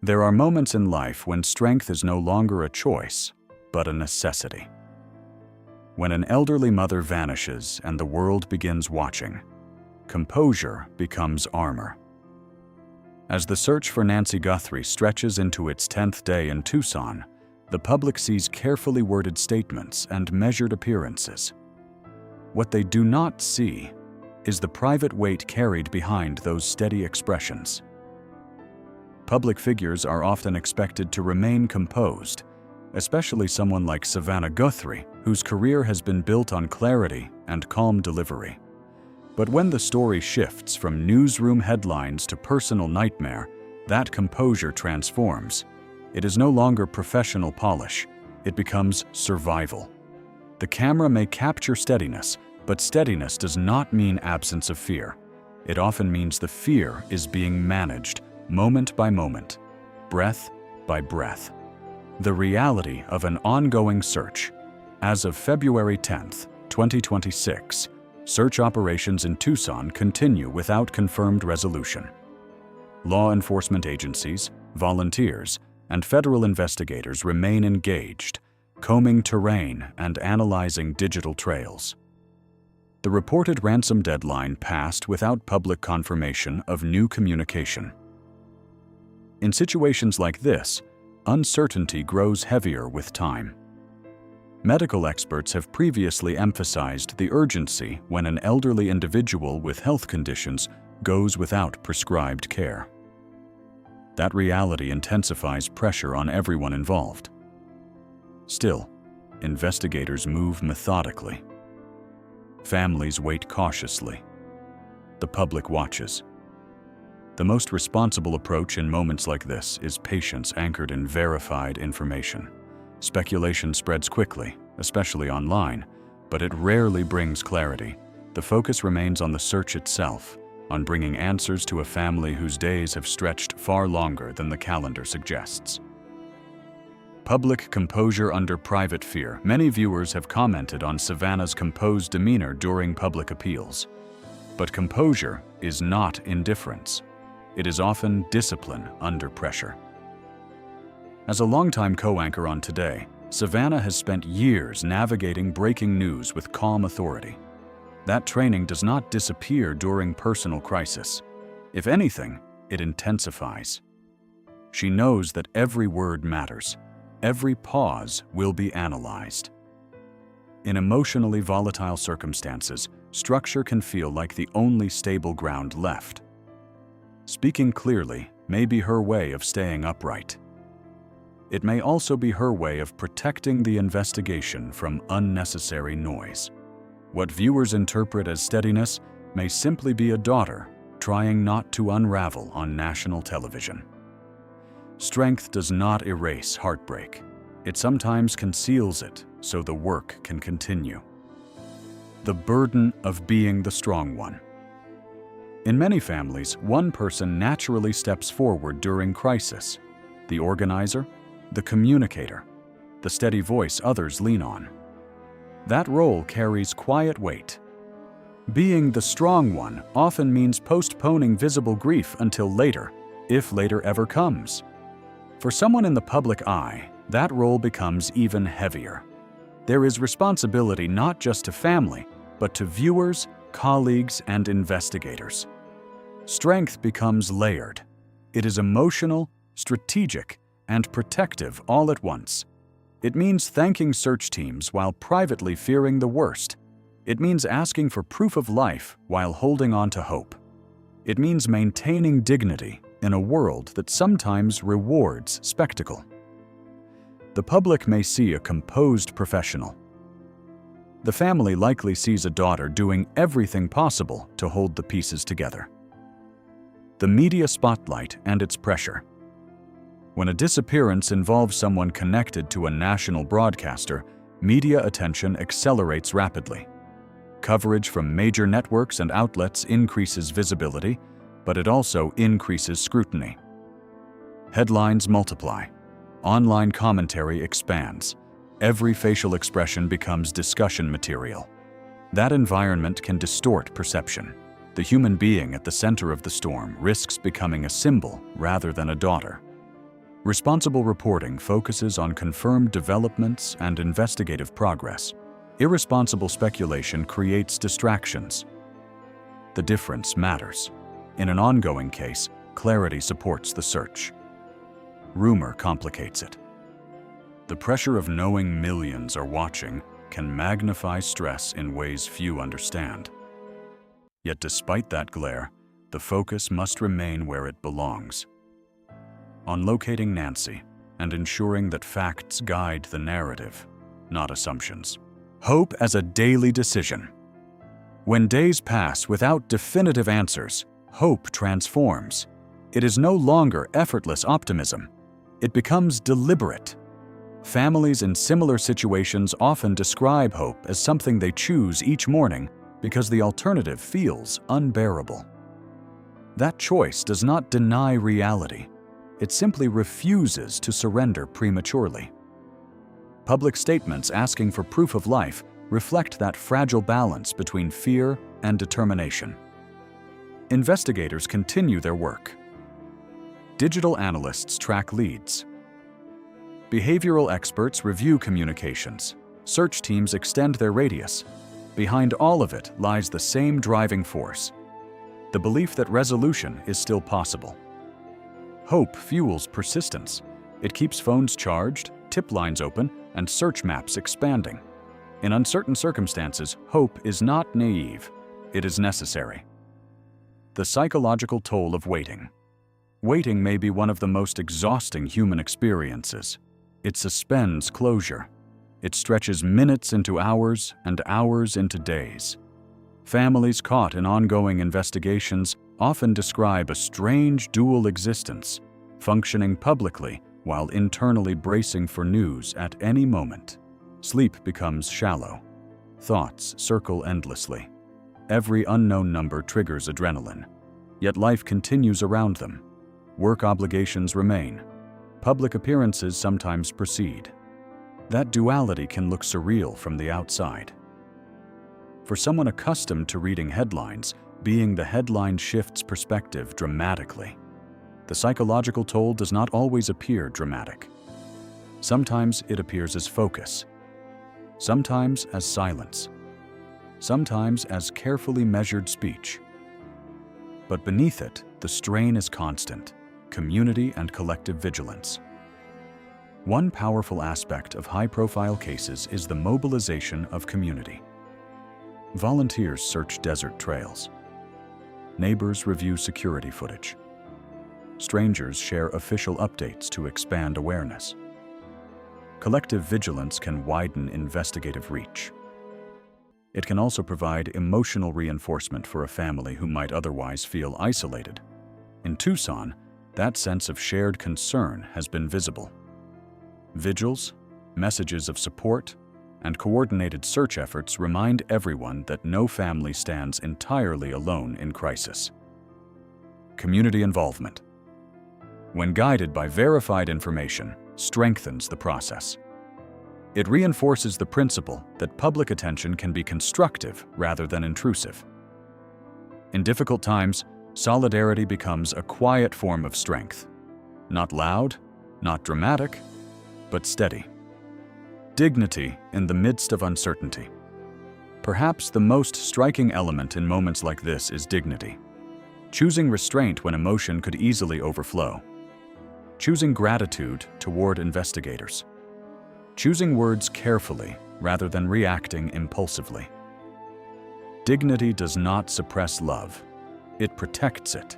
There are moments in life when strength is no longer a choice, but a necessity. When an elderly mother vanishes and the world begins watching, composure becomes armor. As the search for Nancy Guthrie stretches into its 10th day in Tucson, the public sees carefully worded statements and measured appearances. What they do not see is the private weight carried behind those steady expressions. Public figures are often expected to remain composed, especially someone like Savannah Guthrie, whose career has been built on clarity and calm delivery. But when the story shifts from newsroom headlines to personal nightmare, that composure transforms. It is no longer professional polish, it becomes survival. The camera may capture steadiness, but steadiness does not mean absence of fear. It often means the fear is being managed, moment by moment, breath by breath. The reality of an ongoing search. As of February 10th, 2026, search operations in Tucson continue without confirmed resolution. Law enforcement agencies, volunteers, and federal investigators remain engaged, combing terrain and analyzing digital trails. The reported ransom deadline passed without public confirmation of new communication. In situations like this, uncertainty grows heavier with time. Medical experts have previously emphasized the urgency when an elderly individual with health conditions goes without prescribed care. That reality intensifies pressure on everyone involved. Still, investigators move methodically. Families wait cautiously. The public watches. The most responsible approach in moments like this is patience anchored in verified information. Speculation spreads quickly, especially online, but it rarely brings clarity. The focus remains on the search itself, on bringing answers to a family whose days have stretched far longer than the calendar suggests. Public composure under private fear. Many viewers have commented on Savannah's composed demeanor during public appeals. But composure is not indifference. It is often discipline under pressure. As a longtime co-anchor on Today, Savannah has spent years navigating breaking news with calm authority. That training does not disappear during personal crisis. If anything, it intensifies. She knows that every word matters. Every pause will be analyzed. In emotionally volatile circumstances, structure can feel like the only stable ground left. Speaking clearly may be her way of staying upright. It may also be her way of protecting the investigation from unnecessary noise. What viewers interpret as steadiness may simply be a daughter trying not to unravel on national television. Strength does not erase heartbreak. It sometimes conceals it so the work can continue. The burden of being the strong one. In many families, one person naturally steps forward during crisis: the organizer, the communicator, the steady voice others lean on. That role carries quiet weight. Being the strong one often means postponing visible grief until later, if later ever comes. For someone in the public eye, that role becomes even heavier. There is responsibility not just to family, but to viewers, colleagues, and investigators. Strength becomes layered. It is emotional, strategic, and protective all at once. It means thanking search teams while privately fearing the worst. It means asking for proof of life while holding on to hope. It means maintaining dignity in a world that sometimes rewards spectacle. The public may see a composed professional. The family likely sees a daughter doing everything possible to hold the pieces together. The media spotlight and its pressure. When a disappearance involves someone connected to a national broadcaster, media attention accelerates rapidly. Coverage from major networks and outlets increases visibility, but it also increases scrutiny. Headlines multiply. Online commentary expands. Every facial expression becomes discussion material. That environment can distort perception. The human being at the center of the storm risks becoming a symbol rather than a daughter. Responsible reporting focuses on confirmed developments and investigative progress. Irresponsible speculation creates distractions. The difference matters. In an ongoing case, clarity supports the search. Rumor complicates it. The pressure of knowing millions are watching can magnify stress in ways few understand. Yet despite that glare, the focus must remain where it belongs. On locating Nancy and ensuring that facts guide the narrative, not assumptions. Hope as a daily decision. When days pass without definitive answers, hope transforms. It is no longer effortless optimism. It becomes deliberate. Families in similar situations often describe hope as something they choose each morning because the alternative feels unbearable. That choice does not deny reality. It simply refuses to surrender prematurely. Public statements asking for proof of life reflect that fragile balance between fear and determination. Investigators continue their work. Digital analysts track leads. Behavioral experts review communications. Search teams extend their radius. Behind all of it lies the same driving force: the belief that resolution is still possible. Hope fuels persistence. It keeps phones charged, tip lines open, and search maps expanding. In uncertain circumstances, hope is not naive. It is necessary. The psychological toll of waiting. Waiting may be one of the most exhausting human experiences. It suspends closure. It stretches minutes into hours and hours into days. Families caught in ongoing investigations often describe a strange dual existence, functioning publicly while internally bracing for news at any moment. Sleep becomes shallow. Thoughts circle endlessly. Every unknown number triggers adrenaline. Yet life continues around them. Work obligations remain. Public appearances sometimes proceed. That duality can look surreal from the outside. For someone accustomed to reading headlines, being the headline shifts perspective dramatically. The psychological toll does not always appear dramatic. Sometimes it appears as focus. Sometimes as silence. Sometimes as carefully measured speech. But beneath it, the strain is constant: community and collective vigilance. One powerful aspect of high-profile cases is the mobilization of community. Volunteers search desert trails. Neighbors review security footage. Strangers share official updates to expand awareness. Collective vigilance can widen investigative reach. It can also provide emotional reinforcement for a family who might otherwise feel isolated. In Tucson, that sense of shared concern has been visible. Vigils, messages of support, and coordinated search efforts remind everyone that no family stands entirely alone in crisis. Community involvement, when guided by verified information, strengthens the process. It reinforces the principle that public attention can be constructive rather than intrusive. In difficult times, solidarity becomes a quiet form of strength. Not loud, not dramatic, but steady. Dignity in the midst of uncertainty. Perhaps the most striking element in moments like this is dignity. Choosing restraint when emotion could easily overflow. Choosing gratitude toward investigators. Choosing words carefully rather than reacting impulsively. Dignity does not suppress love. It protects it.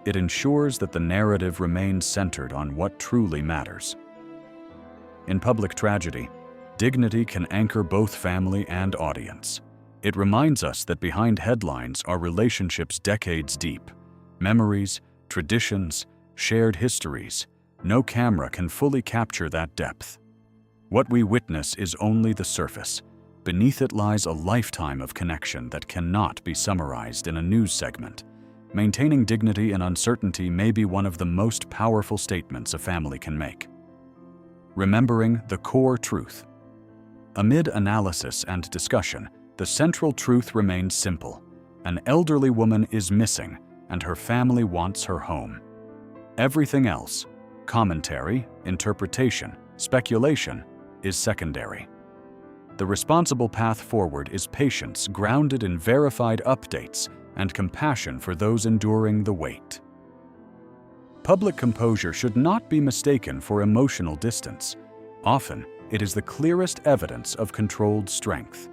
It ensures that the narrative remains centered on what truly matters. In public tragedy, dignity can anchor both family and audience. It reminds us that behind headlines are relationships decades deep, memories, traditions, shared histories. No camera can fully capture that depth. What we witness is only the surface. Beneath it lies a lifetime of connection that cannot be summarized in a news segment. Maintaining dignity in uncertainty may be one of the most powerful statements a family can make. Remembering the core truth. Amid analysis and discussion, the central truth remains simple. An elderly woman is missing, and her family wants her home. Everything else, Commentary, interpretation, speculation is secondary. The responsible path forward is patience grounded in verified updates and compassion for those enduring the wait. Public composure should not be mistaken for emotional distance. Often, it is the clearest evidence of controlled strength.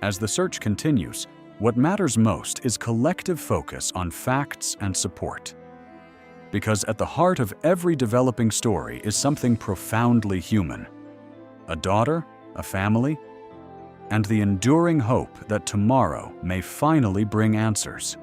As the search continues, what matters most is collective focus on facts and support. Because at the heart of every developing story is something profoundly human: a daughter, a family, and the enduring hope that tomorrow may finally bring answers.